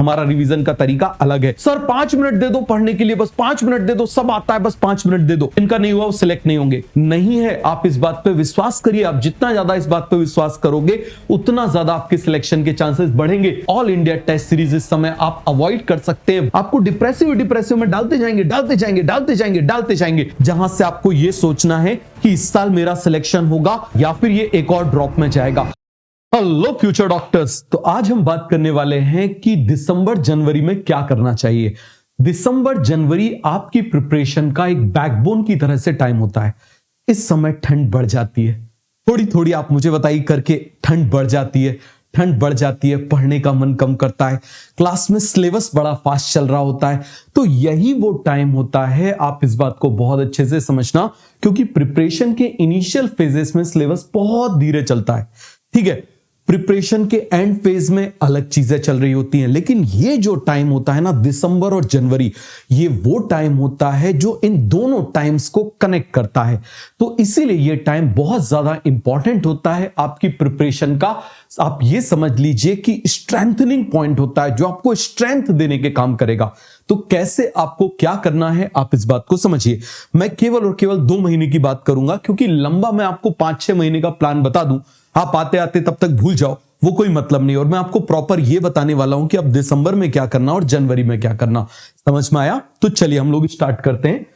हमारा रिवीजन का तरीका अलग है। सर 5 मिनट दे दो पढ़ने के लिए, बस 5 मिनट दे दो, सब आता है, बस 5 मिनट दे दो। इनका नहीं हुआ वो सिलेक्ट नहीं होंगे। नहीं है, आप इस बात पे विश्वास करिए। आप जितना ज्यादा इस बात पे विश्वास करोगे उतना ज्यादा आपके सिलेक्शन के चांसेस बढ़ेंगे। ऑल इंडिया टेस्ट सीरीज इस समय आप अवॉइड कर सकते हैं। आपको डिप्रेसिव में डालते जाएंगे, जहां से आपको यह सोचना है कि इस साल मेरा सिलेक्शन होगा या फिर ये एक और ड्रॉप में जाएगा। हेलो फ्यूचर डॉक्टर्स, तो आज हम बात करने वाले हैं कि दिसंबर जनवरी में क्या करना चाहिए। दिसंबर जनवरी आपकी प्रिपरेशन का एक बैकबोन की तरह से टाइम होता है। इस समय ठंड बढ़ जाती है, थोड़ी थोड़ी आप मुझे बताइए करके ठंड बढ़ जाती है, पढ़ने का मन कम करता है, क्लास में सिलेबस बड़ा फास्ट चल रहा होता है। तो यही वो टाइम होता है, आप इस बात को बहुत अच्छे से समझना, क्योंकि प्रिपरेशन के इनिशियल फेजेस में सिलेबस बहुत धीरे चलता है। ठीक है, प्रिपरेशन के एंड फेज में अलग चीजें चल रही होती हैं, लेकिन ये जो टाइम होता है ना, दिसंबर और जनवरी, ये वो टाइम होता है जो इन दोनों टाइम्स को कनेक्ट करता है। तो इसीलिए ये टाइम बहुत ज्यादा इंपॉर्टेंट होता है आपकी प्रिपरेशन का। आप ये समझ लीजिए कि स्ट्रेंथनिंग पॉइंट होता है, जो आपको स्ट्रेंथ देने के काम करेगा। तो कैसे आपको क्या करना है, आप इस बात को समझिए। मैं केवल और केवल 2 महीने की बात करूंगा, क्योंकि लंबा मैं आपको 5-6 महीने का प्लान बता दूं, आप आते आते तब तक भूल जाओ, वो कोई मतलब नहीं। और मैं आपको प्रॉपर ये बताने वाला हूं कि अब दिसंबर में क्या करना और जनवरी में क्या करना। समझ में आया? तो चलिए हम लोग स्टार्ट करते हैं।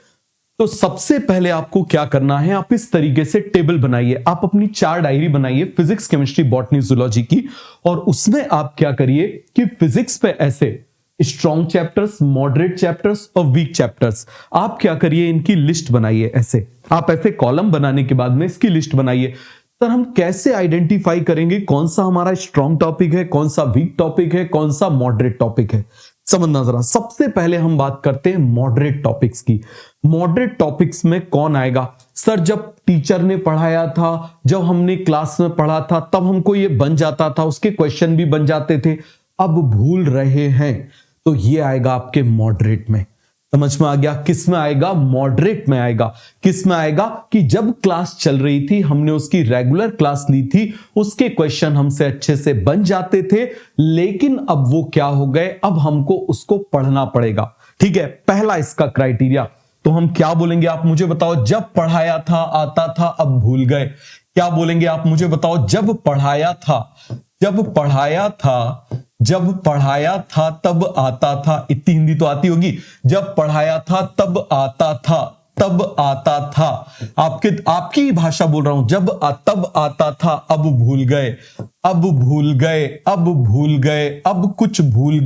तो सबसे पहले आपको क्या करना है, आप इस तरीके से टेबल बनाइए। आप अपनी 4 डायरी बनाइए, फिजिक्स, केमिस्ट्री, बॉटनी, जूलॉजी की। और उसमें आप क्या करिए कि फिजिक्स पे ऐसे स्ट्रॉन्ग चैप्टर्स, मॉडरेट चैप्टर्स और वीक चैप्टर्स, आप क्या करिए, इनकी लिस्ट बनाइए। ऐसे आप ऐसे कॉलम बनाने के बाद में इसकी लिस्ट बनाइए। सर हम कैसे आइडेंटिफाई करेंगे कौन सा हमारा स्ट्रॉन्ग टॉपिक है, कौन सा वीक टॉपिक है, कौन सा मॉडरेट टॉपिक है? समझना जरा। सबसे पहले हम बात करते हैं मॉडरेट टॉपिक्स की। मॉडरेट टॉपिक्स में कौन आएगा? सर जब टीचर ने पढ़ाया था, जब हमने क्लास में पढ़ा था, तब हमको ये बन जाता था, उसके क्वेश्चन भी बन जाते थे, अब भूल रहे हैं, तो ये आएगा आपके मॉडरेट में। समझ में आ गया? किस में आएगा? मॉडरेट में आएगा। किस में आएगा कि जब क्लास चल रही थी, हमने उसकी रेगुलर क्लास ली थी, उसके क्वेश्चन हमसे अच्छे से बन जाते थे, लेकिन अब वो क्या हो गए, अब हमको उसको पढ़ना पड़ेगा। ठीक है, पहला इसका क्राइटेरिया। तो हम क्या बोलेंगे, आप मुझे बताओ? जब पढ़ाया था, आता था, अब भूल गए। क्या बोलेंगे आप मुझे बताओ? जब पढ़ाया था, तब आता था। इतनी हिंदी तो आती होगी। जब पढ़ाया था तब आता था, आपकी ही भाषा बोल रहा हूं। तब आता था, अब भूल गए, अब कुछ भूल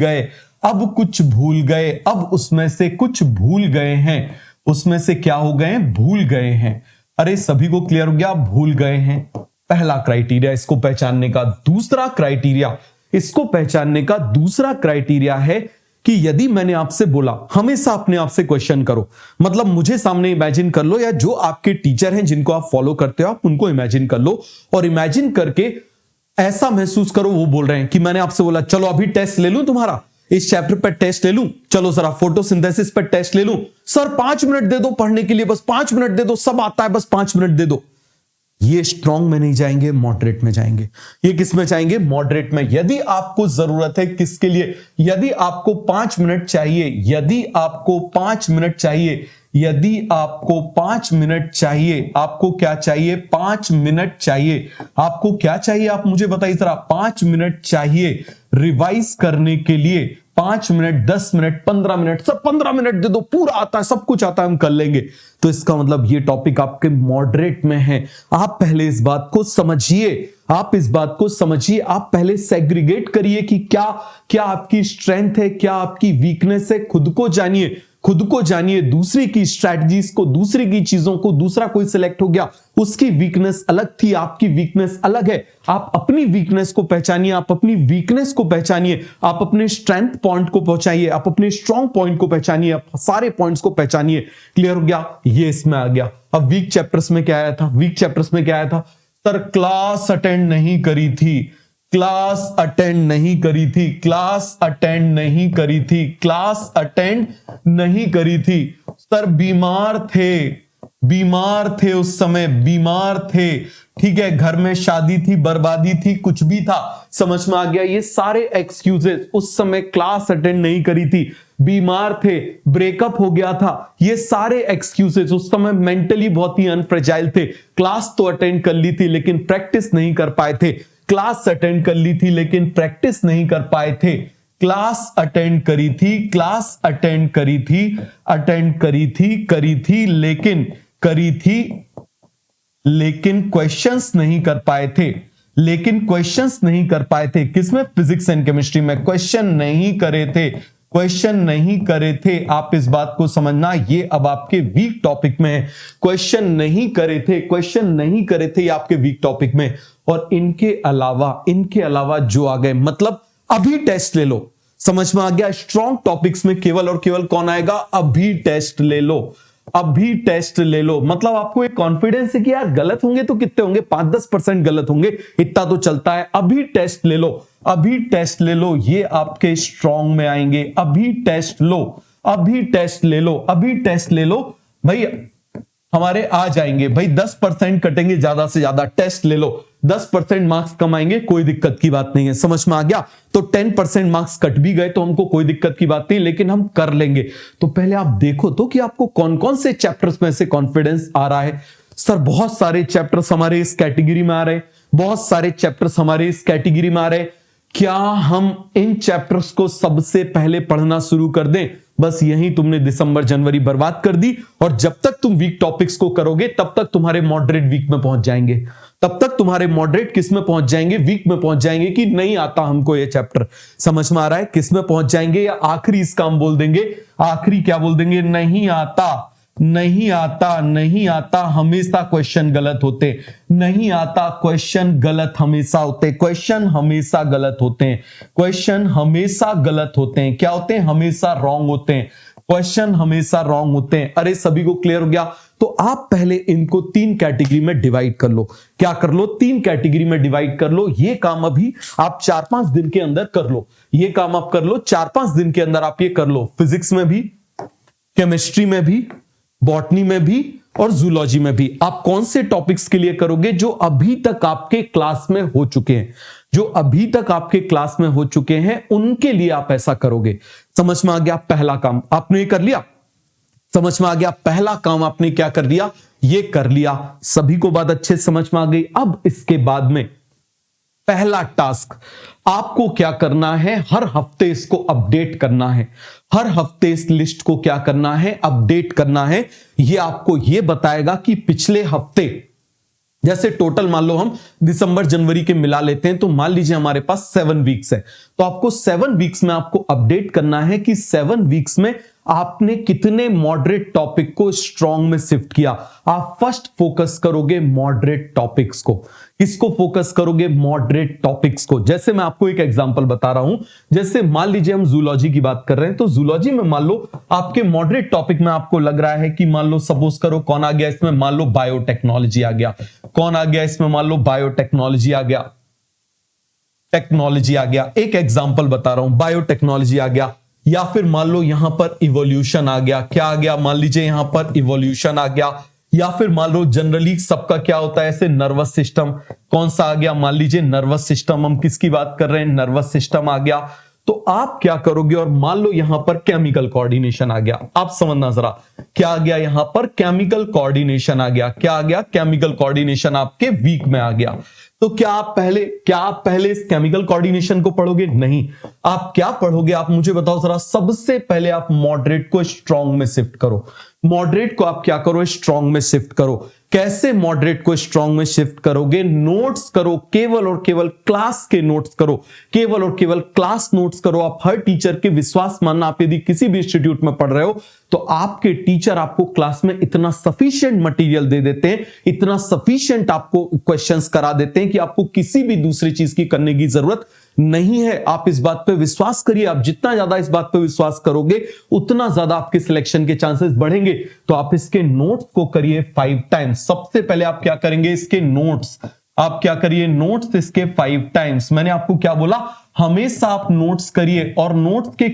गए, अब उसमें से कुछ भूल गए हैं। उसमें से क्या हो गए? भूल गए हैं। अरे सभी को क्लियर हो गया? भूल गए हैं। पहला क्राइटेरिया इसको पहचानने का। इसको पहचानने का दूसरा क्राइटेरिया है कि यदि मैंने आपसे बोला, हमेशा अपने आप से क्वेश्चन करो, मतलब मुझे सामने इमेजिन कर लो, या जो आपके टीचर हैं जिनको आप फॉलो करते हो, आप उनको इमेजिन कर लो, और इमेजिन करके ऐसा महसूस करो वो बोल रहे हैं कि मैंने आपसे बोला, चलो अभी टेस्ट ले लूं तुम्हारा, इस चैप्टर पर टेस्ट ले लूं, चलो जरा फोटोसिंथेसिस पर टेस्ट ले लूं। सर 5 मिनट दे दो पढ़ने के लिए, बस 5 मिनट दे दो, सब आता है, बस 5 मिनट दे दो। ये स्ट्रॉन्ग में नहीं जाएंगे, मॉडरेट में जाएंगे। ये किस में जाएंगे? मॉडरेट में। यदि आपको जरूरत है, किसके लिए? यदि आपको 5 मिनट चाहिए, आपको क्या चाहिए? आप मुझे बताइए जरा। 5 मिनट चाहिए रिवाइज करने के लिए। 5 minute, 10 minute, 15 minute, sir 15 minute दे दो, पूरा आता है, सब कुछ आता है, हम कर लेंगे। तो इसका मतलब ये टॉपिक आपके मॉडरेट में है। आप पहले इस बात को समझिए, आप पहले सेग्रीगेट करिए कि क्या आपकी स्ट्रेंथ है, क्या आपकी वीकनेस है। खुद को जानिए, दूसरे की स्ट्रैटेजीज को, दूसरे की चीजों को। दूसरा कोई सिलेक्ट हो गया, उसकी वीकनेस अलग थी, आपकी वीकनेस अलग है। आप अपनी वीकनेस को पहचानिए, आप अपने स्ट्रेंथ पॉइंट को पहुंचाइए, आप अपने स्ट्रॉन्ग पॉइंट को पहचानिए, आप सारे पॉइंट्स को पहचानिए। क्लियर हो गया? ये इसमें आ गया। अब वीक चैप्टर्स में क्या आया था? सर क्लास अटेंड नहीं करी थी, सर बीमार थे, उस समय बीमार थे, ठीक है, घर में शादी थी, बर्बादी थी, कुछ भी था, समझ में आ गया। ये सारे एक्सक्यूजेस, उस समय क्लास अटेंड नहीं करी थी, बीमार थे, ब्रेकअप हो गया था, ये सारे एक्सक्यूजेस, उस समय मेंटली बहुत ही अनफ्रेजाइल थे, क्लास तो अटेंड कर ली थी लेकिन प्रैक्टिस नहीं कर पाए थे, क्लास अटेंड कर ली थी लेकिन प्रैक्टिस नहीं कर पाए थे, क्लास अटेंड करी थी, क्लास अटेंड करी थी, अटेंड करी थी लेकिन करी थी, लेकिन क्वेश्चंस नहीं कर पाए थे, लेकिन क्वेश्चंस नहीं कर पाए थे। किसमें? फिजिक्स एंड केमिस्ट्री में क्वेश्चन नहीं करे थे, क्वेश्चन नहीं करे थे। आप इस बात को समझना, ये अब आपके वीक टॉपिक में है। क्वेश्चन नहीं करे थे, क्वेश्चन नहीं करे थे, ये आपके वीक टॉपिक में। और इनके अलावा जो आ गए, मतलब अभी टेस्ट ले लो, समझ में आ गया। स्ट्रॉन्ग टॉपिक्स में केवल और केवल कौन आएगा? अभी टेस्ट ले लो, अभी टेस्ट ले लो। मतलब आपको एक कॉन्फिडेंस है कि यार गलत होंगे तो कितने होंगे, 5-10% गलत होंगे, इतना तो चलता है। अभी टेस्ट ले लो, अभी टेस्ट ले लो, ये आपके स्ट्रॉन्ग में आएंगे। अभी टेस्ट लो, अभी टेस्ट ले लो, अभी टेस्ट ले लो भाई, हमारे आ जाएंगे भाई। 10% कटेंगे ज्यादा से ज्यादा, टेस्ट ले लो, 10% मार्क्स कमाएंगे, कोई दिक्कत की बात नहीं है, समझ में आ गया। तो 10% मार्क्स कट भी गए तो हमको कोई दिक्कत की बात नहीं, लेकिन हम कर लेंगे। तो पहले आप देखो तो कि आपको कौन कौन से चैप्टर्स में से कॉन्फिडेंस आ रहा है। सर बहुत सारे चैप्टर्स हमारे इस कैटेगरी में आ रहे हैं, बहुत सारे चैप्टर्स हमारे इस कैटेगरी में आ रहे हैं। क्या हम इन चैप्टर्स को सबसे पहले पढ़ना शुरू कर दें? बस यही तुमने दिसंबर जनवरी बर्बाद कर दी। और जब तक तुम वीक टॉपिक्स को करोगे तब तक तुम्हारे मॉडरेट वीक में पहुंच जाएंगे, तब तक तुम्हारे मॉडरेट किस में पहुंच जाएंगे? वीक में पहुंच जाएंगे कि नहीं आता हमको ये चैप्टर। समझ में आ रहा है? किस में पहुंच जाएंगे? या आखिरी इसका हम बोल देंगे, आखिरी क्या बोल देंगे? नहीं आता, नहीं आता, नहीं आता, हमेशा क्वेश्चन गलत होते, नहीं आता, क्वेश्चन गलत हमेशा होते, क्वेश्चन हमेशा गलत होते हैं, क्वेश्चन हमेशा गलत होते हैं। क्या होते हैं? हमेशा रॉन्ग होते हैं, क्वेश्चन हमेशा रॉन्ग होते हैं। अरे सभी को क्लियर हो गया? तो आप पहले इनको 3 कैटेगरी में डिवाइड कर लो। क्या कर लो? 3 कैटेगरी में डिवाइड कर लो। ये काम अभी आप 4-5 दिन के अंदर कर लो, ये काम आप कर लो 4-5 दिन के अंदर, आप ये कर लो। फिजिक्स में भी, केमिस्ट्री में भी, बॉटनी में भी और जूलॉजी में भी। आप कौन से टॉपिक्स के लिए करोगे? जो अभी तक आपके क्लास में हो चुके हैं, जो अभी तक आपके क्लास में हो चुके हैं, उनके लिए आप ऐसा करोगे। समझ में आ गया? पहला काम आपने ये कर लिया, समझ में आ गया? पहला काम आपने क्या कर लिया? ये कर लिया। सभी को बात अच्छे से समझ में आ गई? अब इसके बाद में पहला टास्क आपको क्या करना है? हर हफ्ते इसको अपडेट करना है, हर हफ्ते इस लिस्ट को क्या करना है? अपडेट करना है। ये आपको ये बताएगा कि पिछले हफ्ते, जैसे टोटल मान लो हम दिसंबर जनवरी के मिला लेते हैं, तो मान लीजिए हमारे पास 7 वीक्स है, तो आपको 7 वीक्स में आपको अपडेट करना है कि 7 वीक्स में आपने कितने मॉडरेट टॉपिक को स्ट्रॉन्ग में शिफ्ट किया। आप फर्स्ट फोकस करोगे मॉडरेट टॉपिक्स को। किसको फोकस करोगे? मॉडरेट टॉपिक्स को। जैसे मैं आपको एक एग्जांपल बता रहा हूं, जैसे मान लीजिए हम जूलॉजी की बात कर रहे हैं, तो जूलॉजी में मान लो आपके मॉडरेट टॉपिक में आपको लग रहा है कि मान लो सपोज करो कौन आ गया इसमें? मान लो बायोटेक्नोलॉजी आ गया। कौन आ गया इसमें? मान लो बायोटेक्नोलॉजी आ गया, टेक्नोलॉजी आ गया। एक एग्जांपल बता रहा हूं, बायोटेक्नोलॉजी आ गया। या फिर मान लो यहां पर इवोल्यूशन आ गया। क्या आ गया? मान लीजिए यहां पर इवोल्यूशन आ गया। या फिर मान लो जनरली सबका क्या होता है ऐसे? Nervous system. कौन सा आ गया? मान लीजिए नर्वस सिस्टम। हम किसकी बात कर रहे हैं? नर्वस सिस्टम आ गया। तो आप क्या करोगे? और मान लो यहां पर केमिकल कोऑर्डिनेशन आ गया। आप समझना जरा, क्या आ गया यहां पर? केमिकल कोऑर्डिनेशन आ गया। क्या आ गया? केमिकल कोऑर्डिनेशन आपके वीक में आ गया। तो क्या आप पहले इस केमिकल कोऑर्डिनेशन को पढ़ोगे? नहीं। आप क्या पढ़ोगे? आप मुझे बताओ जरा। सबसे पहले आप मॉडरेट को स्ट्रॉन्ग में शिफ्ट करो। मॉडरेट को आप क्या करो? स्ट्रॉन्ग में शिफ्ट करो। कैसे मॉडरेट को स्ट्रॉन्ग में शिफ्ट करोगे? नोट्स करो, केवल और केवल क्लास के नोट्स करो, केवल और केवल क्लास नोट्स करो। आप हर टीचर के विश्वास मानना, आप यदि किसी भी इंस्टीट्यूट में पढ़ रहे हो तो आपके टीचर आपको क्लास में इतना सफिशिएंट मटेरियल दे देते हैं, इतना सफिशिएंट आपको क्वेश्चंस करा देते हैं कि आपको किसी भी दूसरी चीज की करने की जरूरत नहीं है। आप इस बात पे विश्वास करिए। आप जितना ज्यादा इस बात पे विश्वास करोगे उतना ज्यादा आपके सिलेक्शन के चांसेस बढ़ेंगे। तो आप इसके नोट्स को करिए 5 टाइम्स। सबसे पहले आप क्या करेंगे? इसके नोट्स आप क्या करिए? नोट्स इसके 5 टाइम्स। मैंने आपको क्या बोला? हमेशा आप नोट्स करिए और नोट्स के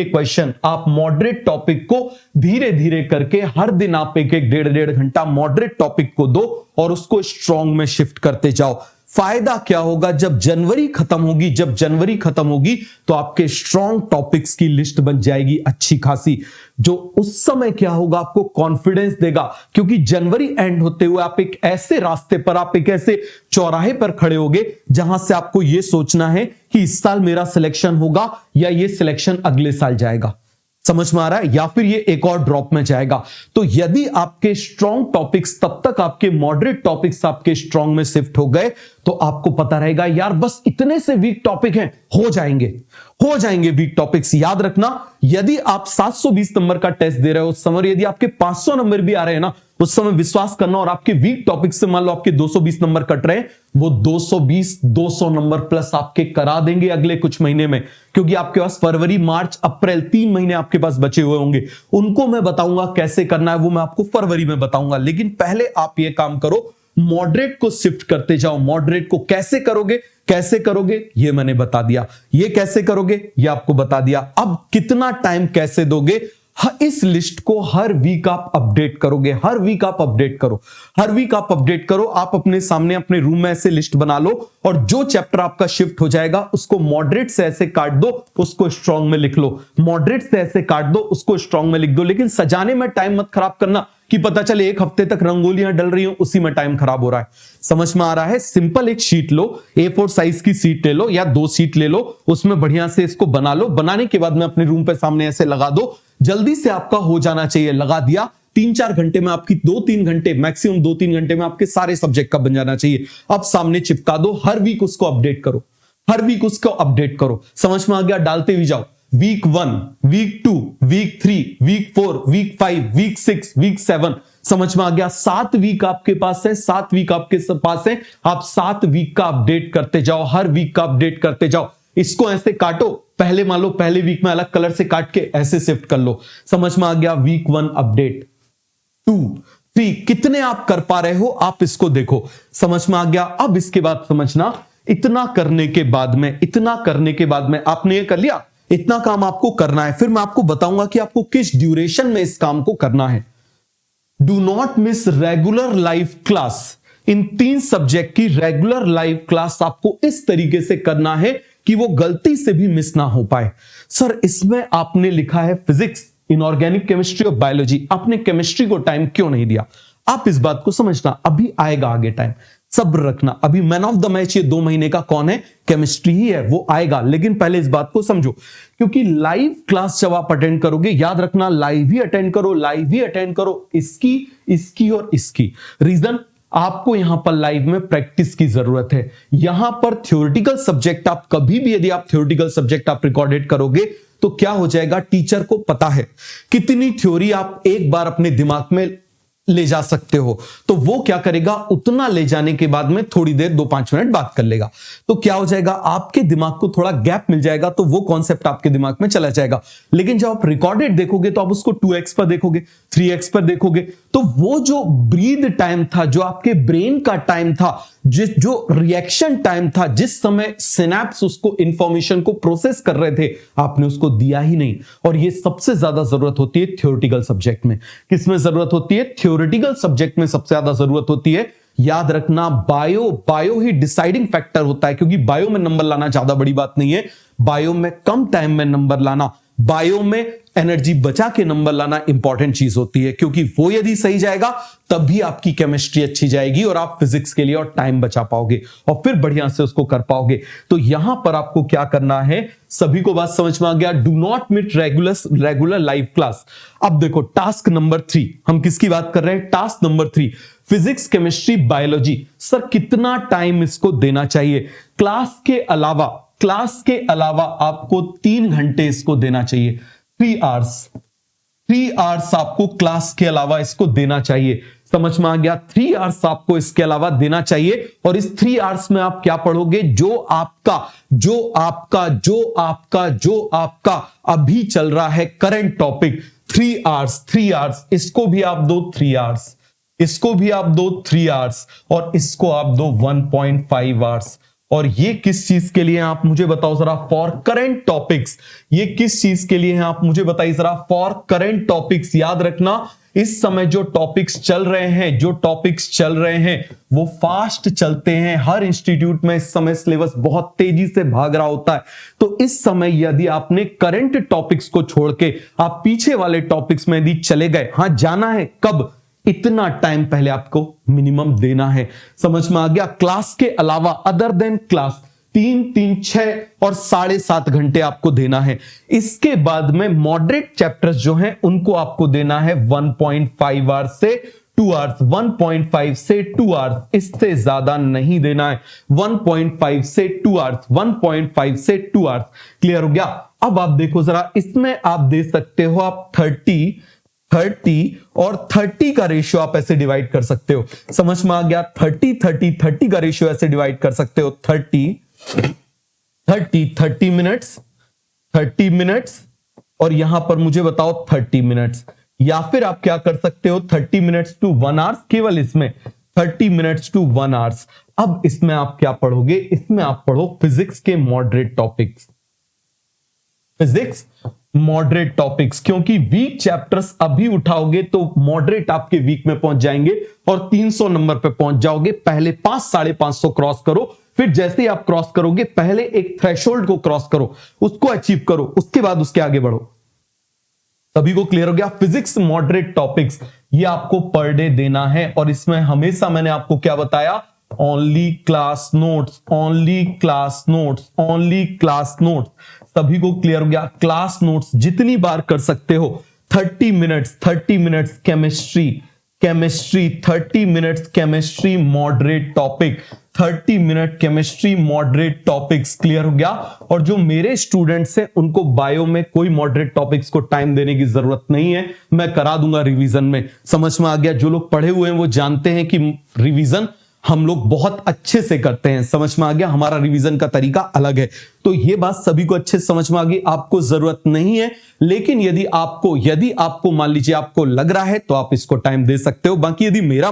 क्वेश्चन आप मॉडरेट टॉपिक को धीरे धीरे करके हर दिन आप एक एक डेढ़ घंटा मॉडरेट टॉपिक को दो और उसको स्ट्रॉन्ग में शिफ्ट करते जाओ। फायदा क्या होगा, जब जनवरी खत्म होगी तो आपके स्ट्रॉन्ग टॉपिक्स की लिस्ट बन जाएगी अच्छी खासी, जो उस समय क्या होगा आपको कॉन्फिडेंस देगा, क्योंकि जनवरी एंड होते हुए आप एक ऐसे रास्ते पर, आप एक ऐसे चौराहे पर खड़े होगे जहां से आपको यह सोचना है कि इस साल मेरा सिलेक्शन होगा या ये सिलेक्शन अगले साल जाएगा। समझ में आ रहा है? या फिर ये एक और ड्रॉप में जाएगा। तो यदि आपके स्ट्रॉन्ग टॉपिक्स, तब तक आपके मॉडरेट टॉपिक्स आपके स्ट्रॉन्ग में शिफ्ट हो गए तो आपको पता रहेगा यार बस इतने से वीक टॉपिक हैं, हो जाएंगे वीक टॉपिक्स। याद रखना, यदि आप 720 नंबर का टेस्ट दे रहे हो उस समय, यदि आपके 500 नंबर भी आ रहे हैं ना उस समय, विश्वास करना, और आपके वीक टॉपिक से मान लो आपके 220 नंबर कट रहे हैं, वो 200 नंबर प्लस आपके करा देंगे अगले कुछ महीने में, क्योंकि आपके पास फरवरी, मार्च, अप्रैल 3 महीने आपके पास बचे हुए होंगे। उनको मैं बताऊंगा कैसे करना है, वो मैं आपको फरवरी में बताऊंगा। लेकिन पहले आप ये काम करो, मॉडरेट को शिफ्ट करते जाओ। मॉडरेट को कैसे करोगे ये मैंने बता दिया, ये कैसे करोगे ये आपको बता दिया। अब कितना टाइम कैसे दोगे, इस लिस्ट को हर वीक आप अपडेट करोगे, हर वीक आप अपडेट करो। आप अपने सामने अपने रूम में ऐसे लिस्ट बना लो और जो चैप्टर आपका शिफ्ट हो जाएगा उसको मॉडरेट से ऐसे काट दो, उसको स्ट्रॉन्ग में लिख लो, मॉडरेट से ऐसे काट दो, उसको स्ट्रॉन्ग में लिख दो। लेकिन सजाने में टाइम मत खराब करना कि पता चले एक हफ्ते तक रंगोलियां डल रही हो, उसी में टाइम खराब हो रहा है। समझ में आ रहा है? सिंपल एक शीट लो, A4 साइज की शीट ले लो या 2 शीट ले लो, उसमें बढ़िया से इसको बना लो। बनाने के बाद में अपने रूम पे सामने ऐसे लगा दो, जल्दी से आपका हो जाना चाहिए। लगा दिया, 3-4 घंटे में आपकी, 2-3 घंटे मैक्सिमम, 2-3 घंटे में आपके सारे सब्जेक्ट का बन जाना चाहिए। अब सामने चिपका दो, हर वीक उसको अपडेट करो, समझ में आ गया? डालते भी जाओ, week 1, week 2, week 3, week 4, week 5, week 6, week 7, समझ में आ गया? 7 वीक आपके पास है, 7 वीक आपके पास है। आप 7 वीक का अपडेट करते जाओ, हर वीक का अपडेट करते जाओ। इसको ऐसे काटो, पहले मान लो पहले वीक में अलग कलर से काट के ऐसे शिफ्ट कर लो। समझ में आ गया? वीक 1 अपडेट, 2, 3 कितने आप कर पा रहे हो आप इसको देखो। समझ में आ गया? अब इसके बाद समझना, इतना करने के बाद में आपने ये कर लिया, इतना काम आपको करना है। फिर मैं आपको बताऊंगा कि आपको किस ड्यूरेशन में इस काम को करना है। Do not miss regular live class. In 3 subject की रेगुलर लाइव क्लास आपको इस तरीके से करना है कि वो गलती से भी मिस ना हो पाए। सर इसमें आपने लिखा है फिजिक्स, इनऑर्गेनिक केमिस्ट्री और बायोलॉजी, आपने केमिस्ट्री को टाइम क्यों नहीं दिया? आप इस बात को समझना, अभी आएगा आगे टाइम, सब्र रखना। अभी मैन ऑफ द मैच ये 2 महीने का कौन है? केमिस्ट्री ही है, वो आएगा। लेकिन पहले इस बात को समझो, क्योंकि लाइव क्लास जब आप अटेंड करोगे, याद रखना लाइव ही अटेंड करो, इसकी और इसकी। रीजन, आपको यहां पर लाइव में प्रैक्टिस की जरूरत है। यहां पर थ्योरेटिकल सब्जेक्ट आप कभी भी, यदि आप थ्योरेटिकल सब्जेक्ट आप रिकॉर्डेड करोगे तो क्या हो जाएगा, टीचर को पता है कितनी थ्योरी आप एक बार अपने दिमाग में ले जा सकते हो, तो वो क्या करेगा, उतना ले जाने के बाद में थोड़ी देर 2-5 मिनट बात कर लेगा। तो क्या हो जाएगा, आपके दिमाग को थोड़ा गैप मिल जाएगा, तो वो कॉन्सेप्ट आपके दिमाग में चला जाएगा। लेकिन जब आप रिकॉर्डेड देखोगे तो आप उसको 2x पर देखोगे, 3x पर देखोगे, तो वो जो ब्रीद टाइम था, जो आपके ब्रेन का टाइम था, जो रिएक्शन टाइम था, जिस समय सिनेप्स उसको इंफॉर्मेशन को प्रोसेस कर रहे थे, आपने उसको दिया ही नहीं। और ये सबसे ज्यादा जरूरत होती है थ्योरेटिकल सब्जेक्ट में। किसमें जरूरत होती है? थ्योरेटिकल सब्जेक्ट में सबसे ज्यादा जरूरत होती है। याद रखना, बायो ही डिसाइडिंग फैक्टर होता है, क्योंकि बायो में नंबर लाना ज्यादा बड़ी बात नहीं है। बायो में कम टाइम में नंबर लाना, बायो में एनर्जी बचा के नंबर लाना इंपॉर्टेंट चीज होती है, क्योंकि वो यदि सही जाएगा तब भी आपकी केमिस्ट्री अच्छी जाएगी और आप फिजिक्स के लिए और टाइम बचा पाओगे और फिर बढ़िया से उसको कर पाओगे। तो यहां पर आपको क्या करना है, सभी को बात समझ में आ गया? डू नॉट मिट रेगुलर लाइव क्लास। अब देखो टास्क नंबर 3, हम किसकी बात कर रहे हैं? Task number 3, physics, chemistry, biology. Sir कितना टाइम इसको देना चाहिए? क्लास के अलावा आपको 3 घंटे इसको देना चाहिए। 3 आवर्स आपको क्लास के अलावा इसको देना चाहिए। समझ में आ गया? 3 आवर्स आपको इसके अलावा देना चाहिए। और इस 3 आवर्स में आप क्या पढ़ोगे? जो आपका अभी चल रहा है करंट टॉपिक। 3 आवर्स, इसको भी आप दो 3 आवर्स, और इसको आप दो 1.5 आवर्स, और ये किस चीज के लिए हैं आप मुझे बताओ जरा, फॉर करंट टॉपिक्स। ये किस चीज के लिए हैं आप मुझे बताइए जरा, फॉर करंट टॉपिक्स। याद रखना इस समय जो टॉपिक्स चल रहे हैं, जो टॉपिक्स चल रहे हैं वो फास्ट चलते हैं। हर इंस्टीट्यूट में इस समय सिलेबस बहुत तेजी से भाग रहा होता है। तो इस समय यदि आपने करंट टॉपिक्स को छोड़ के आप पीछे वाले टॉपिक्स में यदि चले गए, हाँ जाना है कब, इतना टाइम पहले आपको मिनिमम देना है। समझ में आ गया? क्लास के अलावा अदर देन क्लास 3, 6 और 7.5 घंटे आपको देना है। इसके बाद में मॉडरेट चैप्टर्स जो हैं उनको आपको देना है 1.5 आवर्स से 2 आवर्स, 1.5 से 2 आवर्स, इससे ज्यादा नहीं देना है। 1.5 से 2 आवर्स, 1.5 से 2 आवर्स। क्लियर हो गया? अब आप देखो जरा, इसमें आप दे सकते हो आप 30 और 30 का रेशियो आप ऐसे डिवाइड कर सकते हो। समझ में आ गया? 30 का रेशियो ऐसे डिवाइड कर सकते हो। 30 मिनट्स, 30 मिनट्स और यहां पर मुझे बताओ 30 मिनट्स, या फिर आप क्या कर सकते हो 30 मिनट्स टू 1 आवर्स, केवल इसमें 30 मिनट्स टू 1 आवर्स। अब इसमें आप क्या पढ़ोगे? इसमें आप पढ़ो फिजिक्स के moderate topics, physics moderate topics, क्योंकि वीक चैप्टर्स अभी उठाओगे तो मॉडरेट आपके वीक में पहुंच जाएंगे और 300 नंबर पे पहुंच जाओगे। पहले 500-550 क्रॉस करो, फिर जैसे ही आप क्रॉस करोगे पहले एक थ्रेशोल्ड को क्रॉस करो, उसको अचीव करो, उसके बाद उसके आगे बढ़ो। सभी को क्लियर हो गया? फिजिक्स मॉडरेट टॉपिक्स ये आपको पर डे देना है और इसमें हमेशा मैंने आपको क्या बताया, only class notes, only class notes, only class notes. सभी को क्लियर हो गया? क्लास नोट्स जितनी बार कर सकते हो। 30 minutes chemistry, 30 minutes chemistry moderate topic, 30 minute chemistry moderate topics. Clear हो गया? और जो मेरे स्टूडेंट्स हैं उनको बायो में कोई मॉडरेट टॉपिक्स को टाइम देने की जरूरत नहीं है, मैं करा दूंगा रिवीजन में। समझ में आ गया? जो लोग पढ़े हुए हैं वो जानते हैं कि रिवीजन हम लोग बहुत अच्छे से करते हैं। समझ में आ गया? हमारा रिवीजन का तरीका अलग है। तो ये बात सभी को अच्छे से समझ में आ गई, आपको जरूरत नहीं है। लेकिन यदि आपको मान लीजिए आपको लग रहा है तो आप इसको टाइम दे सकते हो। बाकी यदि मेरा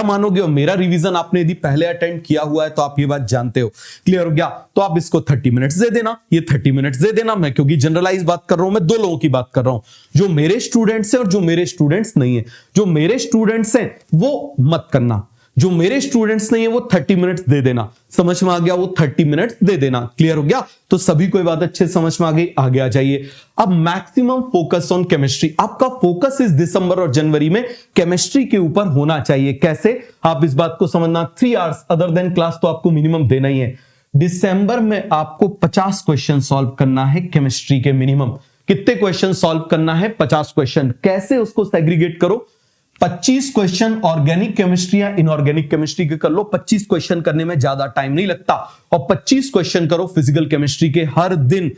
मानोगे और मेरा रिवीजन आपने यदि पहले अटेंड किया हुआ है तो आप ये बात जानते हो। क्लियर हो गया? तो आप इसको 30 मिनट्स दे देना, ये 30 मिनट्स दे देना। मैं क्योंकि जनरलाइज बात कर रहा हूं, मैं 2 लोगों की बात कर रहा हूं, जो मेरे स्टूडेंट्स हैं और जो मेरे स्टूडेंट्स नहीं है। जो मेरे स्टूडेंट्स हैं वो मत करना, जो मेरे स्टूडेंट्स नहीं है वो 30 मिनट्स दे देना। समझ में आ गया? वो 30 मिनट्स दे देना। क्लियर हो गया? तो सभी को ये बात अच्छे से समझ में आ गई। आगे आ जाइए। अब मैक्सिमम फोकस ऑन केमिस्ट्री, आपका फोकस इस दिसंबर और जनवरी में केमिस्ट्री के ऊपर होना चाहिए। कैसे? आप इस बात को समझना, 3 आवर्स अदर देन क्लास तो आपको मिनिमम देना ही है। दिसंबर में आपको 50 क्वेश्चन सॉल्व करना है केमिस्ट्री के मिनिमम। कितने क्वेश्चन सॉल्व करना है? 50 क्वेश्चन। कैसे? उसको सेग्रीगेट करो। 25 क्वेश्चन ऑर्गेनिक केमिस्ट्री या इनऑर्गेनिक केमिस्ट्री के कर लो। 25 क्वेश्चन करने में ज्यादा टाइम नहीं लगता। और 25 क्वेश्चन करो फिजिकल केमिस्ट्री के। हर दिन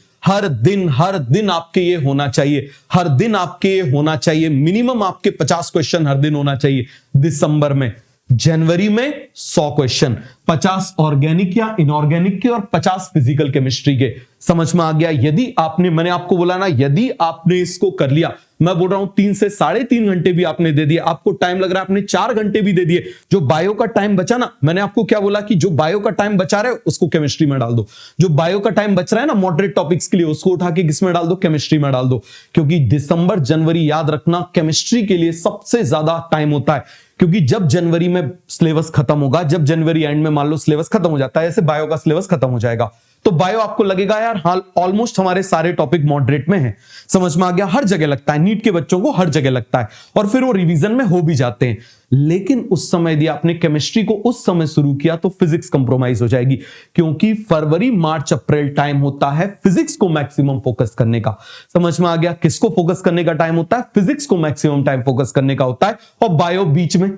आपके ये होना चाहिए, हर दिन आपके ये होना चाहिए। मिनिमम आपके 50 क्वेश्चन हर दिन होना चाहिए दिसंबर में। जनवरी में 100 क्वेश्चन, 50 ऑर्गेनिक या इनऑर्गेनिक के और 50 फिजिकल केमिस्ट्री के। समझ में आ गया? यदि आपने, मैंने आपको बोला ना, यदि आपने इसको कर लिया, मैं बोल रहा हूं 3 से 3.5 घंटे भी आपने दे दिए, आपको टाइम लग रहा है आपने 4 घंटे भी दे दिए। जो बायो का टाइम बचा ना, मैंने आपको क्या बोला कि जो बायो का टाइम बचा रहे हो उसको केमिस्ट्री में डाल दो। जो बायो का टाइम बच रहा है ना मॉडरेट टॉपिक्स के लिए, उसको उठा के किसमें डाल दो? केमिस्ट्री में डाल दो। क्योंकि दिसंबर जनवरी, याद रखना, केमिस्ट्री के लिए सबसे ज्यादा टाइम होता है। क्योंकि जब जनवरी में सिलेबस खत्म होगा, जब जनवरी एंड में मान लो सिलेबस खत्म हो जाता है, ऐसे बायो का सिलेबस खत्म हो जाएगा, तो बायो आपको लगेगा यार हाल ऑलमोस्ट हमारे सारे टॉपिक मॉडरेट में हैं। समझ में आ गया? हर जगह लगता है, नीट के बच्चों को हर जगह लगता है और फिर वो रिवीजन में हो भी जाते हैं। लेकिन उस समय यदि आपने केमिस्ट्री को उस समय शुरू किया तो फिजिक्स कंप्रोमाइज हो जाएगी। क्योंकि फरवरी मार्च अप्रैल टाइम होता है फिजिक्स को मैक्सिमम फोकस करने का। समझ में आ गया? किसको फोकस करने का टाइम होता है? फिजिक्स को मैक्सिमम टाइम फोकस करने का होता है। और बायो बीच में।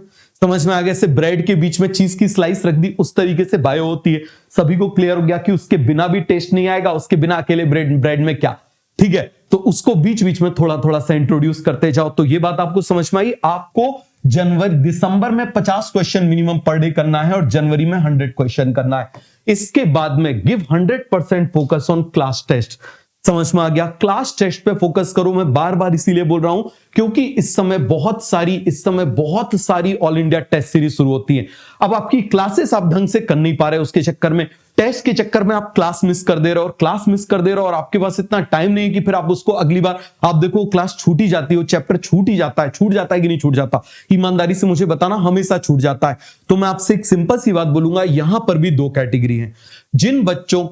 समझ में आ गया? से ब्रेड के बीच में चीज की स्लाइस रख दी, उस तरीके से बायो होती है। सभी को क्लियर हो गया कि उसके बिना भी टेस्ट नहीं आएगा, उसके बिना अकेले ब्रेड में क्या। ठीक है? तो उसको बीच बीच में थोड़ा थोड़ा सा इंट्रोड्यूस करते जाओ। तो ये बात आपको समझ में आई। आपको दिसंबर में 50 क्वेश्चन मिनिमम पर डे करना है और जनवरी में 100 क्वेश्चन करना है। इसके बाद में give 100% focus on class test. समझ में आ गया? क्लास टेस्ट पे फोकस करो। मैं बार बार इसीलिए बोल रहा हूं क्योंकि इस समय बहुत सारी ऑल इंडिया टेस्ट सीरीज शुरू होती है। अब आपकी क्लासेस आप ढंग से कर नहीं पा रहे, उसके चक्कर में, टेस्ट के चक्कर में आप क्लास मिस कर दे रहे हो और आपके पास इतना टाइम नहीं है कि फिर आप उसको अगली बार आप देखो क्लास छूट ही जाती है, चैप्टर छूट जाता है कि नहीं छूट जाता? ईमानदारी से मुझे बताना, हमेशा छूट जाता है। तो मैं आपसे एक सिंपल सी बात बोलूंगा, यहां पर भी दो कैटेगरी है। जिन बच्चों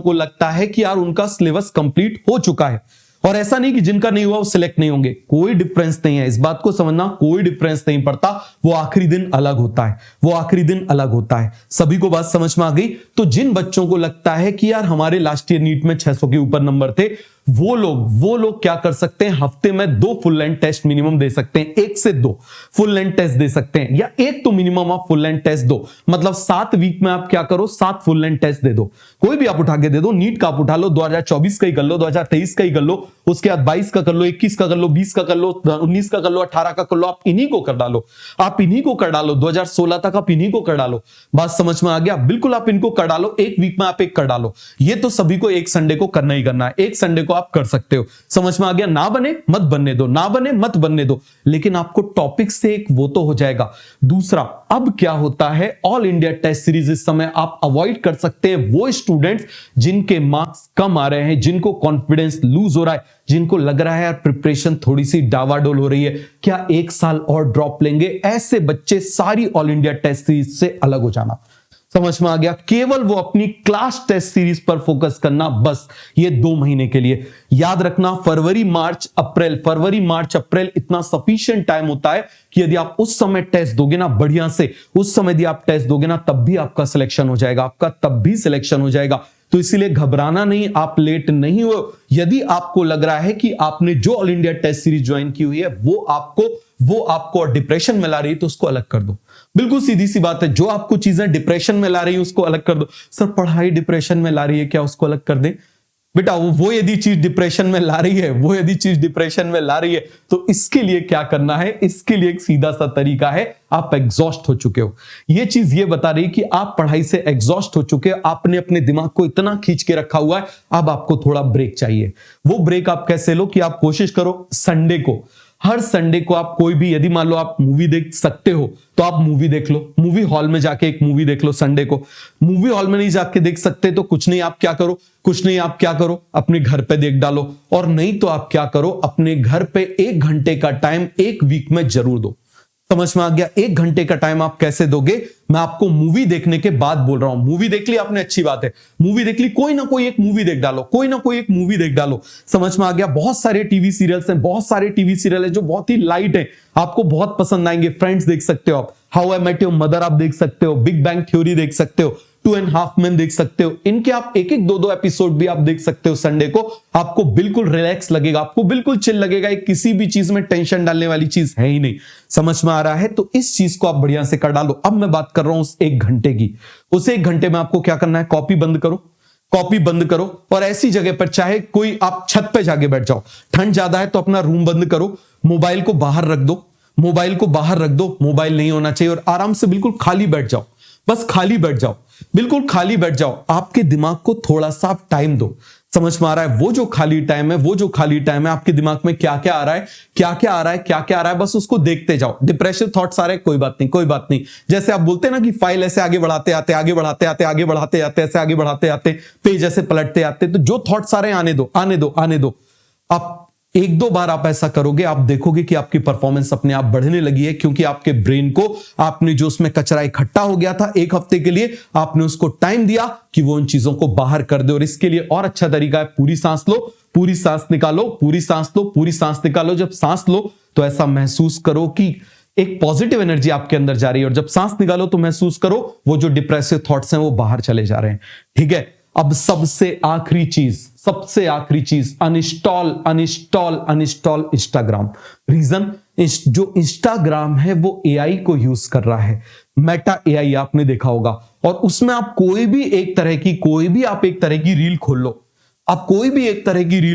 को लगता है कि यार उनका सिलेबस कंप्लीट हो चुका है, और ऐसा नहीं कि जिनका नहीं हुआ वो सिलेक्ट नहीं होंगे, कोई डिफरेंस नहीं है, इस बात को समझना, कोई डिफरेंस नहीं पड़ता। वो आखिरी दिन अलग होता है, सभी को बात समझ में आ गई? तो जिन बच्चों को लगता है कि यार हमारे लास्ट ईयर नीट में 600 के ऊपर नंबर थे, वो लोग क्या कर सकते हैं, हफ्ते में 2 फुल लेंथ टेस्ट मिनिमम दे सकते हैं, 1 से 2 फुल लेंथ टेस्ट दे सकते हैं, या एक तो मिनिमम आप फुल लेंथ टेस्ट दो। मतलब 7 वीक में आप क्या करो, 7 फुल लेंथ टेस्ट दे दो, कोई भी आप उठा के दे दो। नीट का आप उठा लो, 2024 का ही कर लो, 2023 का ही कर लो, उसके बाद 22 का कर लो, 21 का कर लो, 20 का कर लो, 19 का कर लो, 18 का कर लो। आप इन्हीं को कर डालो, 2016 तक आप इन्हीं को कर डालो। बात समझ में आ गया? बिल्कुल आप इनको कर डालो, एक वीक में आप एक कर डालो। ये तो सभी को एक संडे को करना ही करना है, एक संडे को आप कर सकते हो। समझ में आ गया? ना बने मत बनने दो, लेकिन आपको टॉपिक से एक वो तो हो जाएगा। दूसरा, अब क्या होता है, ऑल इंडिया टेस्ट सीरीज इस समय आप अवॉइड कर सकते हैं वो स्टूडेंट्स जिनके मार्क्स कम आ रहे हैं, जिनको कॉन्फिडेंस लूज हो रहा है, जिनको लग रहा है यार प्रिपरेशन थोड़ी सी डावाडोल हो रही है, क्या 1 साल और ड्रॉप लेंगे? ऐसे बच्चे सारी ऑल इंडिया टेस्ट सीरीज से अलग हो जाना। समझ में आ गया? केवल वो अपनी क्लास टेस्ट सीरीज पर फोकस करना, बस ये 2 महीने के लिए। याद रखना, फरवरी मार्च अप्रैल इतना सफिशिएंट टाइम होता है कि यदि आप उस समय टेस्ट दोगे ना बढ़िया से, उस समय यदि आप टेस्ट दोगे ना, तब भी आपका सिलेक्शन हो जाएगा, तो इसीलिए घबराना नहीं, आप लेट नहीं हो। यदि आपको लग रहा है कि आपने जो all India test series join की हुई है वो आपको डिप्रेशन में ला रही है, तो उसको अलग कर दो। बिल्कुल सीधी सी बात है, जो आपको चीजें डिप्रेशन में ला रही है उसको अलग कर दो। सर पढ़ाई डिप्रेशन में ला रही है, क्या उसको अलग कर दें? बेटा वो यदि चीज डिप्रेशन में ला रही है, तो इसके लिए क्या करना है? इसके लिए एक सीधा सा तरीका है, आप एग्जॉस्ट हो चुके हो। ये चीज ये बता रही है कि आप पढ़ाई से एग्जॉस्ट हो चुके हो, आपने अपने दिमाग को इतना खींच के रखा हुआ है, अब आपको थोड़ा ब्रेक चाहिए। वो ब्रेक आप कैसे लो कि आप कोशिश करो हर संडे को आप कोई भी, यदि मान लो आप मूवी देख सकते हो तो आप मूवी देख लो, मूवी हॉल में जाके एक मूवी देख लो संडे को। मूवी हॉल में नहीं जाके देख सकते तो कुछ नहीं, आप क्या करो, अपने घर पे देख डालो, और नहीं तो आप क्या करो, अपने घर पे 1 घंटे का टाइम 1 वीक में जरूर दो। समझ में आ गया? 1 घंटे का टाइम आप कैसे दोगे, मैं आपको मूवी देखने के बाद बोल रहा हूं। मूवी देख ली आपने, अच्छी बात है, मूवी देख ली, कोई ना कोई एक मूवी देख डालो, समझ में आ गया? बहुत सारे टीवी सीरियल है जो बहुत ही लाइट है, आपको बहुत पसंद आएंगे। फ्रेंड्स देख सकते हो आप, how I met your mother आप देख सकते हो, बिग बैंग थ्योरी देख सकते हो, 2.5 Men देख सकते हो। इनके आप एक 2 एपिसोड भी आप देख सकते हो संडे को, आपको बिल्कुल रिलैक्स लगेगा, आपको बिल्कुल चिल लगेगा, किसी भी चीज में टेंशन डालने वाली चीज है ही नहीं। समझ में आ रहा है? तो इस चीज को आप बढ़िया से कर डालो। अब मैं बात कर रहा हूं उस 1 घंटे की। उस 1 घंटे में आपको क्या करना है, कॉपी बंद करो और ऐसी जगह पर, चाहे कोई आप छत पे जाके बैठ जाओ, ठंड ज्यादा है तो अपना रूम बंद करो, मोबाइल को बाहर रख दो, मोबाइल नहीं होना चाहिए, और आराम से बिल्कुल खाली बैठ जाओ, बिल्कुल खाली बैठ जाओ। आपके दिमाग को थोड़ा सा टाइम दो। समझ में आ रहा है? वो जो खाली टाइम है आपके दिमाग में क्या क्या आ रहा है, बस उसको देखते जाओ। डिप्रेशन थॉट्स आ रहे हैं, कोई बात नहीं। जैसे आप बोलते हैं ना कि फाइल ऐसे आगे बढ़ाते आते ऐसे आगे बढ़ाते आते पेज ऐसे पलटते आते, तो जो थॉट्स आ रहे हैं आने दो। आप 1-2 बार आप ऐसा करोगे, आप देखोगे कि आपकी परफॉर्मेंस अपने आप बढ़ने लगी है, क्योंकि आपके ब्रेन को आपने जो उसमें कचरा इकट्ठा हो गया था 1 हफ्ते के लिए, आपने उसको टाइम दिया कि वो उन चीजों को बाहर कर दे। और इसके लिए और अच्छा तरीका है, पूरी सांस लो, पूरी सांस निकालो। जब सांस लो तो ऐसा महसूस करो कि एक पॉजिटिव एनर्जी आपके अंदर जा रही है, और जब सांस निकालो तो महसूस करो वो जो डिप्रेसिव थॉट्स हैं वो बाहर चले जा रहे हैं। ठीक है? अब सबसे आखिरी चीज, अनइंस्टॉल इंस्टाग्राम। रीजन, जो इंस्टाग्राम है वो एआई को यूज कर रहा है, मेटा एआई आपने देखा होगा, और उसमें आप कोई भी एक तरह की रील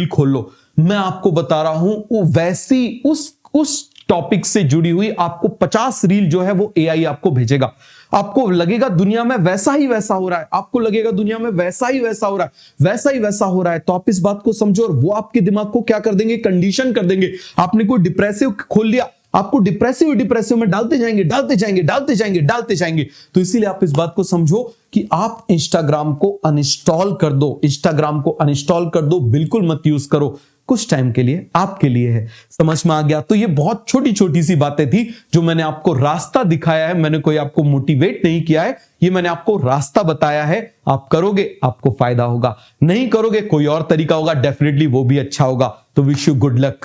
खोल लो, मैं आपको बता रहा हूं वो वैसी उस टॉपिक से जुड़ी हुई आपको 50 रील जो है वो एआई आपको भेजेगा। आपको लगेगा दुनिया में वैसा ही वैसा हो रहा है, आपको लगेगा दुनिया में वैसा ही वैसा हो रहा है, वैसा ही वैसा हो रहा है, तो आप इस बात को समझो और वो आपके दिमाग को क्या कर देंगे, कंडीशन कर देंगे। आपने कोई डिप्रेसिव खोल लिया, आपको डिप्रेसिव में डालते जाएंगे, डालते जाएंगे, डालते जाएंगे, डालते जाएंगे। तो इसीलिए आप इस बात को समझो कि आप इंस्टाग्राम को अनइंस्टॉल कर दो, इंस्टाग्राम को अनइंस्टॉल कर दो, बिल्कुल मत यूज करो, कुछ टाइम के लिए आपके लिए है। समझ में आ गया? तो ये बहुत छोटी छोटी सी बातें थी जो मैंने आपको रास्ता दिखाया है, मैंने कोई आपको मोटिवेट नहीं किया है, ये मैंने आपको रास्ता बताया है। आप करोगे आपको फायदा होगा, नहीं करोगे कोई और तरीका होगा, डेफिनेटली वो भी अच्छा होगा। तो विश यू गुड लक।